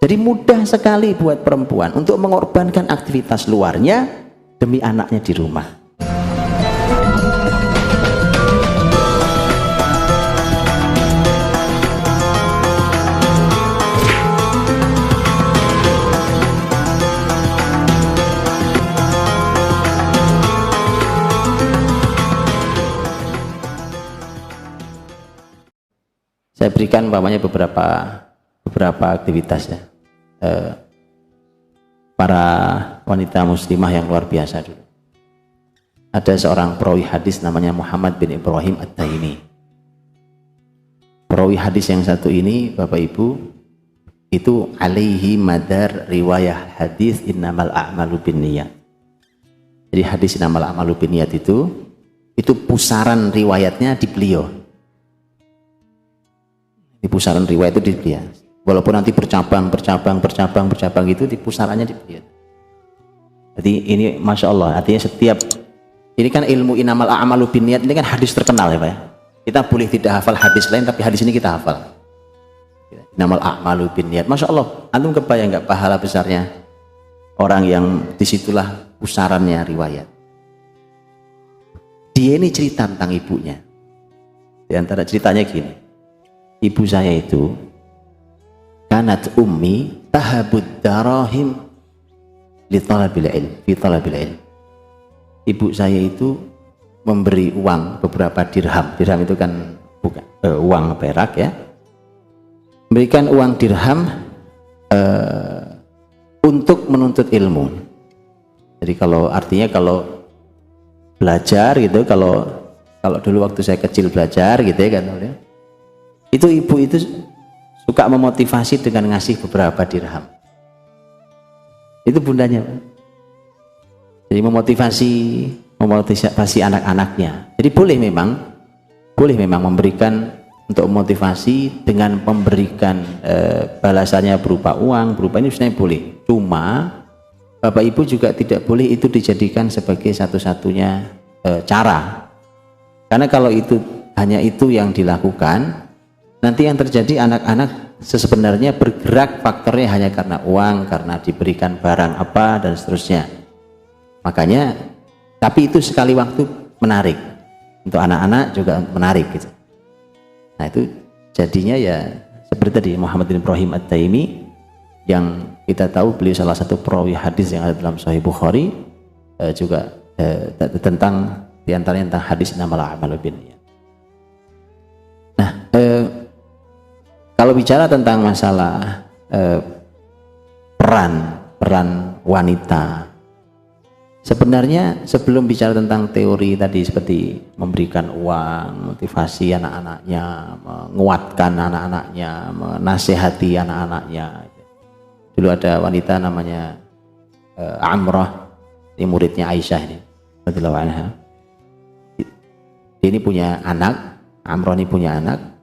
Jadi mudah sekali buat perempuan untuk mengorbankan aktivitas luarnya demi anaknya di rumah. Saya berikan umpamanya beberapa aktivitas ya. Para wanita muslimah yang luar biasa dulu. Ada seorang perawi hadis namanya Muhammad bin Ibrahim At-Taimi. Perawi hadis yang satu ini, Bapak Ibu, itu alaihi madar riwayah hadis innamal a'malu binniyat. Jadi hadis innamal a'malu binniyat itu pusaran riwayatnya di beliau. Di pusaran riwayat itu di beliau. Walaupun nanti bercabang gitu, di pusarannya di beliau. Jadi ini Masya Allah, artinya setiap, ini kan ilmu innamal a'malu binniyat, ini kan hadis terkenal ya Pak ya. Kita boleh tidak hafal hadis lain, tapi hadis ini kita hafal. Innamal a'malu binniyat. Masya Allah, antum kebayang nggak pahala besarnya orang yang disitulah pusarannya riwayat. Dia ini cerita tentang ibunya. Di antara ceritanya gini, ibu saya itu kanat ummi tahabud darahim li talabil ilm, fi talabil ilm. Ibu saya itu memberi uang beberapa dirham. Dirham itu kan bukan uang perak ya. Memberikan uang dirham untuk menuntut ilmu. Jadi artinya kalau belajar gitu, kalau dulu waktu saya kecil belajar gitu ya kan, itu ibu itu suka memotivasi dengan ngasih beberapa dirham. Itu bundanya, jadi memotivasi anak-anaknya. Jadi boleh memang memberikan untuk motivasi dengan memberikan balasannya berupa uang, berupa ini sebenarnya boleh. Cuma Bapak Ibu juga tidak boleh itu dijadikan sebagai satu-satunya cara. Karena kalau itu hanya itu yang dilakukan, nanti yang terjadi anak-anak sebenarnya bergerak faktornya hanya karena uang, karena diberikan barang apa dan seterusnya. Makanya, tapi itu sekali waktu menarik untuk anak-anak juga menarik gitu. Nah itu jadinya ya seperti tadi Muhammad bin Ibrahim At-Taimi yang kita tahu beliau salah satu perawi hadis yang ada dalam Sahih Bukhari, juga tentang diantaranya tentang hadis innamal a'malu binniyat. Nah, kalau bicara tentang masalah peran wanita, sebenarnya sebelum bicara tentang teori tadi seperti memberikan uang, motivasi anak-anaknya, menguatkan anak-anaknya, menasehati anak-anaknya. Dulu ada wanita namanya Amrah, ini muridnya Aisyah ini, radhiyallahu anha. Ini punya anak, Amrah ini punya anak.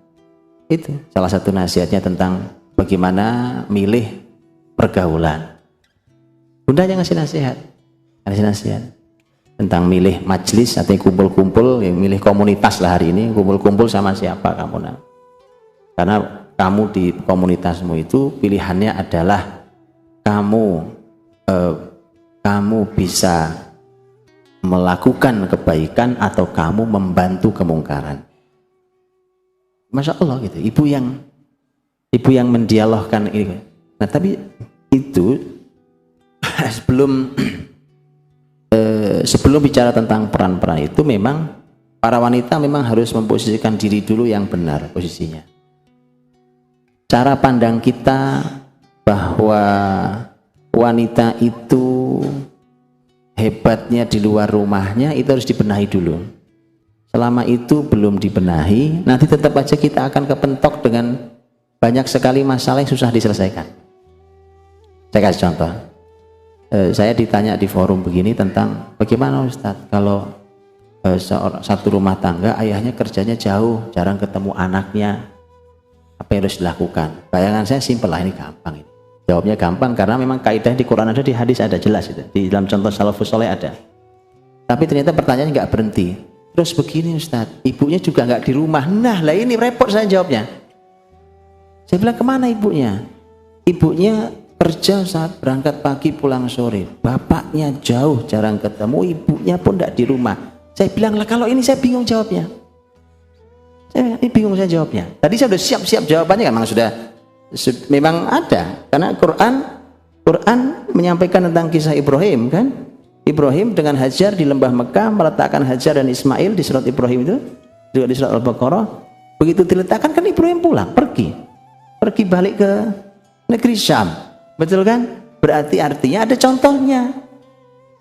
Itu salah satu nasihatnya tentang bagaimana milih pergaulan. Bundanya ngasih nasihat tentang milih majelis atau kumpul-kumpul, yang milih komunitas lah hari ini, kumpul-kumpul sama siapa kamu nak. Karena kamu di komunitasmu itu pilihannya adalah kamu bisa melakukan kebaikan atau kamu membantu kemungkaran. Masya Allah gitu, ibu yang mendialogkan ini. Nah tapi itu sebelum bicara tentang peran-peran itu, memang para wanita memang harus memposisikan diri dulu yang benar posisinya. Cara pandang kita bahwa wanita itu hebatnya di luar rumahnya itu harus dibenahi dulu. Selama itu belum dibenahi, nanti tetap aja kita akan kepentok dengan banyak sekali masalah yang susah diselesaikan. Saya kasih contoh. Saya ditanya di forum begini tentang bagaimana Ustadz kalau satu rumah tangga ayahnya kerjanya jauh, jarang ketemu anaknya, apa yang harus dilakukan? Bayangan saya simpel lah, ini gampang ini. Jawabnya gampang karena memang kaidah di Quran ada, di hadis ada, jelas itu. Di dalam contoh salafus soleh ada. Tapi ternyata pertanyaannya nggak berhenti. Terus begini Ustadz, ibunya juga nggak di rumah. Nah lah ini repot saya jawabnya. Saya bilang kemana ibunya? ibunya kerja saat berangkat pagi pulang sore, bapaknya jauh jarang ketemu, ibunya pun tidak di rumah. Saya bilang lah, kalau ini saya bingung jawabnya. Ini bingung saya jawabnya. Tadi saya sudah siap-siap jawabannya, memang ada, karena Quran menyampaikan tentang kisah Ibrahim kan. Ibrahim dengan Hajar di lembah Mekah, meletakkan Hajar dan Ismail di surat Ibrahim itu, juga di surat Al-Baqarah. Begitu diletakkan kan Ibrahim pulang, pergi balik ke negeri Syam, betul kan? Berarti artinya ada contohnya,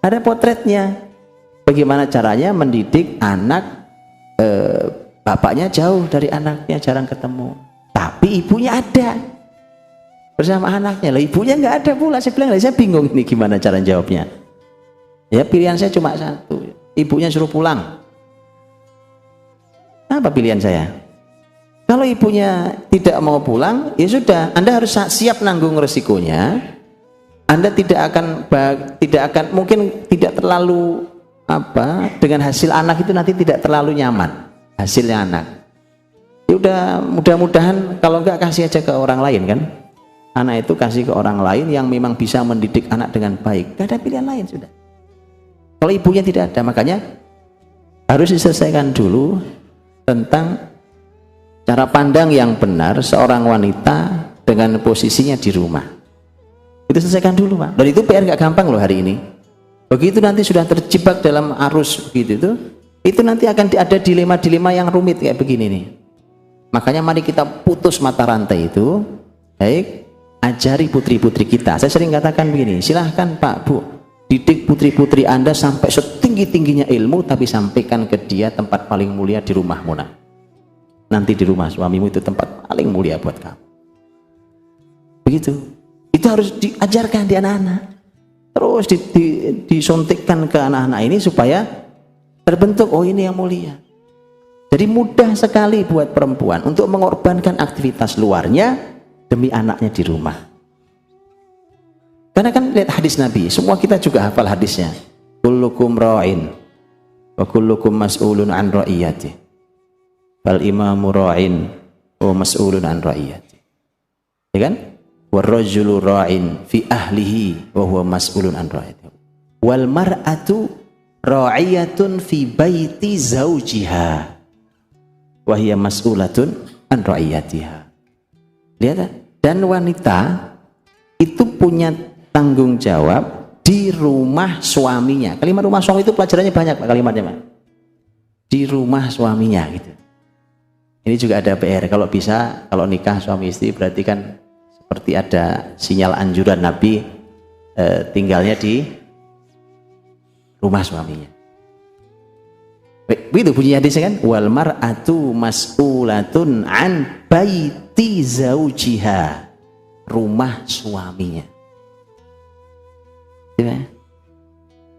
ada potretnya. Bagaimana caranya mendidik anak, bapaknya jauh dari anaknya, jarang ketemu, tapi ibunya ada bersama anaknya. Lah ibunya nggak ada pula. Saya bilang, saya bingung ini gimana cara jawabnya. Ya pilihan saya cuma satu, ibunya suruh pulang. Apa pilihan saya? Kalau ibunya tidak mau pulang, ya sudah, Anda harus siap nanggung resikonya. Anda tidak akan mungkin tidak terlalu dengan hasil anak itu nanti tidak terlalu nyaman hasilnya anak. Ya udah, mudah-mudahan kalau enggak kasih aja ke orang lain kan. Anak itu kasih ke orang lain yang memang bisa mendidik anak dengan baik. Gak ada pilihan lain sudah. Kalau ibunya tidak ada, makanya harus diselesaikan dulu tentang cara pandang yang benar seorang wanita dengan posisinya di rumah. Itu selesaikan dulu, Pak. Dan itu PR nggak gampang loh hari ini. Begitu nanti sudah terjebak dalam arus begitu itu nanti akan ada dilema-dilema yang rumit kayak begini nih. Makanya mari kita putus mata rantai itu. Baik, ajari putri-putri kita. Saya sering katakan begini, silahkan Pak, Bu, didik putri-putri Anda sampai setinggi-tingginya ilmu, tapi sampaikan ke dia tempat paling mulia di rumahmu. Nanti di rumah suamimu itu tempat paling mulia buat kamu. Begitu. Itu harus diajarkan di anak-anak. Terus disuntikkan ke anak-anak ini supaya terbentuk, oh ini yang mulia. Jadi mudah sekali buat perempuan untuk mengorbankan aktivitas luarnya demi anaknya di rumah. Karena kan lihat hadis Nabi, semua kita juga hafal hadisnya. Kullukum ra'in wa kullukum mas'ulun an ra'iyati. Fal imamu ra'in wa mas'ulun an ra'iyati. Ya kan? Warrajulu ra'in fi ahlihi wa huwa mas'ulun an ra'iyati. Wal mar'atu ra'iyatun fi baiti zawjiha wa hiya mas'ulatun an ra'iyatiha. Lihat, dan wanita itu punya tanggung jawab di rumah suaminya. Kalimat rumah suami itu pelajarannya banyak, Pak, kalimatnya, Pak. Di rumah suaminya gitu. Ini juga ada PR. Kalau bisa, kalau nikah suami istri berarti kan seperti ada sinyal anjuran Nabi, tinggalnya di rumah suaminya. Begitu bunyi hadisnya kan? Wal mar'atu mas'ulatun an baiti zaujiha. Rumah suaminya.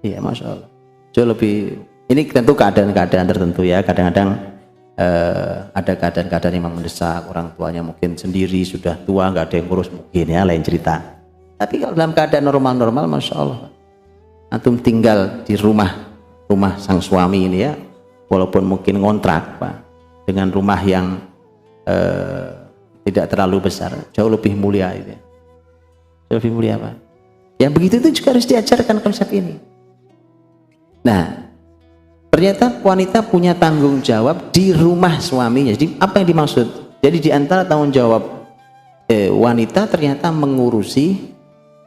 Iya, Masya Allah. Jauh lebih, ini tentu keadaan-keadaan tertentu ya. Kadang-kadang ada keadaan-keadaan yang mendesak, orang tuanya mungkin sendiri sudah tua, nggak ada yang ngurus, mungkin ya lain cerita. Tapi kalau dalam keadaan normal-normal, Masya Allah, antum tinggal di rumah sang suami ini ya, walaupun mungkin ngontrak, Pak, dengan rumah yang tidak terlalu besar, jauh lebih mulia itu ya. Jauh lebih mulia, Pak. Yang begitu itu juga harus diajarkan konsep ini. Nah, ternyata wanita punya tanggung jawab di rumah suaminya. Jadi apa yang dimaksud? Jadi di antara tanggung jawab wanita ternyata mengurusi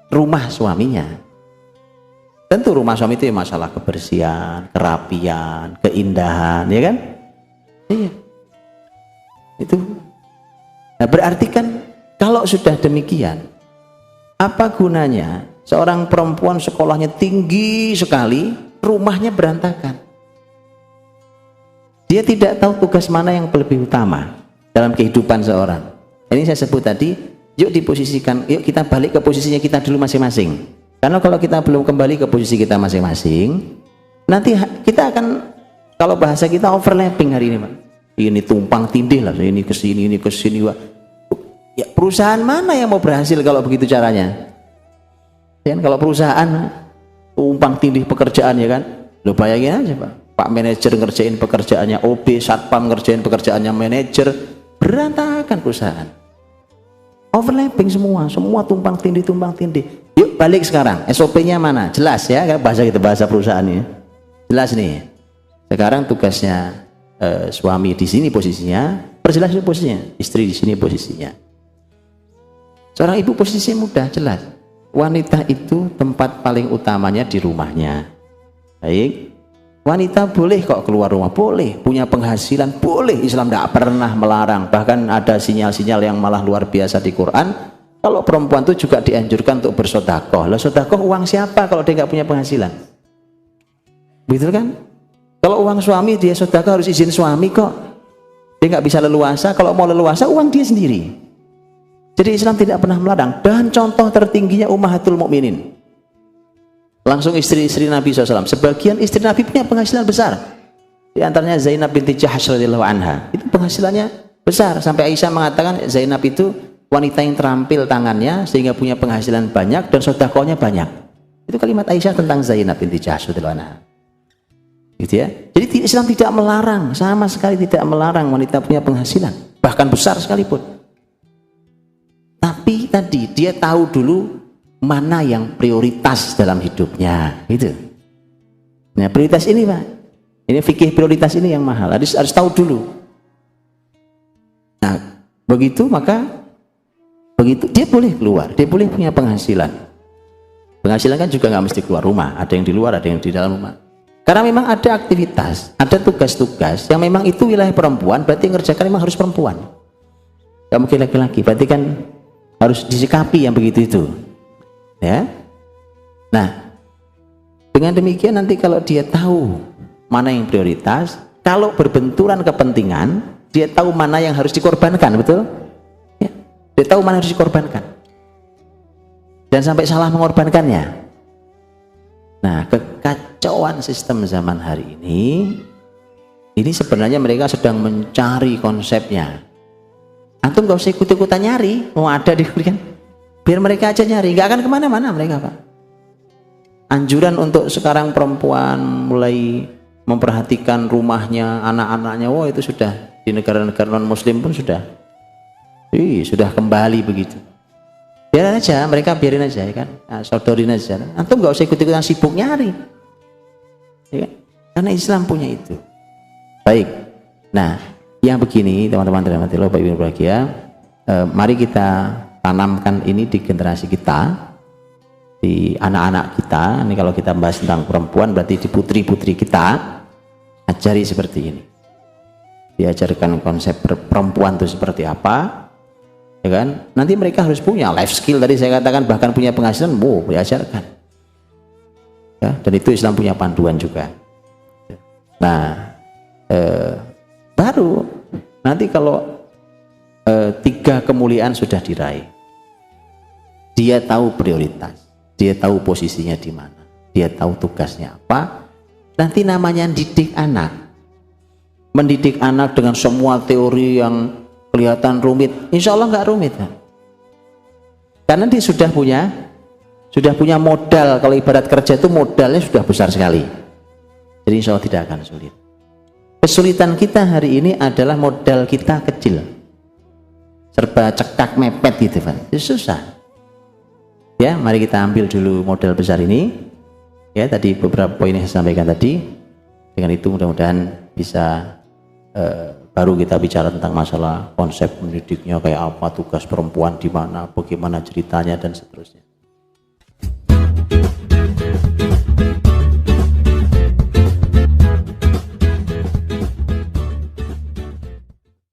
rumah suaminya. Tentu rumah suami itu ya masalah kebersihan, kerapian, keindahan, ya kan? Iya. Itu. Nah, berarti kan kalau sudah demikian, apa gunanya seorang perempuan sekolahnya tinggi sekali, rumahnya berantakan? Dia tidak tahu tugas mana yang lebih utama dalam kehidupan seorang. Ini saya sebut tadi, yuk diposisikan, yuk kita balik ke posisinya kita dulu masing-masing. Karena kalau kita belum kembali ke posisi kita masing-masing, nanti kita akan, kalau bahasa kita overlapping hari ini, Pak. Ini tumpang tindih lah, ini ke sini, Ya, perusahaan mana yang mau berhasil kalau begitu caranya? Ya, kalau perusahaan tumpang tindih pekerjaan, ya kan? Lo bayangin aja, Pak. Pak manajer ngerjain pekerjaannya OB, satpam ngerjain pekerjaannya manajer, berantakan perusahaan. overlapping semua tumpang tindih. Yuk balik sekarang, SOP-nya mana? Jelas ya, bahasa kita bahasa perusahaan ini. Jelas nih. Sekarang tugasnya suami di sini posisinya, perjelas posisinya, istri di sini posisinya. Seorang ibu posisinya mudah, jelas. Wanita itu tempat paling utamanya di rumahnya. Baik. Wanita boleh kok keluar rumah, boleh. Punya penghasilan, boleh. Islam tidak pernah melarang. Bahkan ada sinyal-sinyal yang malah luar biasa di Quran. Kalau perempuan itu juga dianjurkan untuk bersedekah. Lah sedekah uang siapa kalau dia nggak punya penghasilan? Betul kan? Kalau uang suami dia sedekah harus izin suami kok. Dia nggak bisa leluasa. Kalau mau leluasa uang dia sendiri. Jadi Islam tidak pernah melarang. Dan contoh tertingginya Ummahatul Mukminin. Langsung istri-istri Nabi SAW. Sebagian istri Nabi punya penghasilan besar. Di antaranya Zainab binti Jahsy radhiyallahu anha. Itu penghasilannya besar. Sampai Aisyah mengatakan Zainab itu wanita yang terampil tangannya sehingga punya penghasilan banyak dan sedekahnya banyak. Itu kalimat Aisyah tentang Zainab binti Jahsy radhiyallahu anha. Gitu ya. Jadi Islam tidak melarang, sama sekali tidak melarang wanita punya penghasilan, bahkan besar sekalipun. Tapi tadi dia tahu dulu mana yang prioritas dalam hidupnya, gitu. Nah, prioritas ini Pak, ini fikih prioritas ini yang mahal, harus tahu dulu. Nah, begitu dia boleh keluar, dia boleh punya penghasilan. Penghasilan kan juga nggak mesti keluar rumah, ada yang di luar, ada yang di dalam rumah. Karena memang ada aktivitas, ada tugas-tugas yang memang itu wilayah perempuan, berarti yang ngerjakan memang harus perempuan. Gak mungkin laki-laki, berarti kan harus disikapi yang begitu itu. Ya, nah dengan demikian nanti kalau dia tahu mana yang prioritas, kalau berbenturan kepentingan, dia tahu mana yang harus dikorbankan, betul? Ya, dia tahu mana yang harus dikorbankan, dan sampai salah mengorbankannya. Nah, kekacauan sistem zaman hari ini sebenarnya mereka sedang mencari konsepnya. Antum gak usah ikut-ikutan nyari, mau ada diberikan. Biar mereka aja nyari, nggak akan kemana-mana mereka Pak. Anjuran untuk sekarang perempuan mulai memperhatikan rumahnya, anak-anaknya, wah itu sudah di negara-negara non-muslim pun sudah kembali begitu. Biarin aja, mereka biarin aja ya kan, sodorin aja. Antum nggak usah ikut-ikutan sibuk nyari, ya kan? Karena Islam punya itu. Baik, nah yang begini teman-teman dirahmati Allah, Bapak Ibu berbahagia, mari kita tanamkan ini di generasi kita, di anak-anak kita. Ini kalau kita bahas tentang perempuan berarti di putri-putri kita, ajari seperti ini, diajarkan konsep perempuan itu seperti apa, ya kan? Nanti mereka harus punya life skill, tadi saya katakan, bahkan punya penghasilan, diajarkan ya, dan itu Islam punya panduan juga. Nah, baru nanti kalau 3 kemuliaan sudah diraih, dia tahu prioritas, dia tahu posisinya di mana, dia tahu tugasnya apa. Nanti namanya didik anak, mendidik anak dengan semua teori yang kelihatan rumit, insya Allah nggak rumit kan? Karena dia sudah punya modal. Kalau ibarat kerja itu modalnya sudah besar sekali, jadi insya Allah tidak akan sulit. Kesulitan kita hari ini adalah modal kita kecil, serba cekak mepet gitu Pak, itu susah. Ya, mari kita ambil dulu modal besar ini. Ya, tadi beberapa poin yang saya sampaikan tadi. Dengan itu mudah-mudahan bisa baru kita bicara tentang masalah konsep mendidiknya kayak apa, tugas perempuan di mana, bagaimana ceritanya dan seterusnya.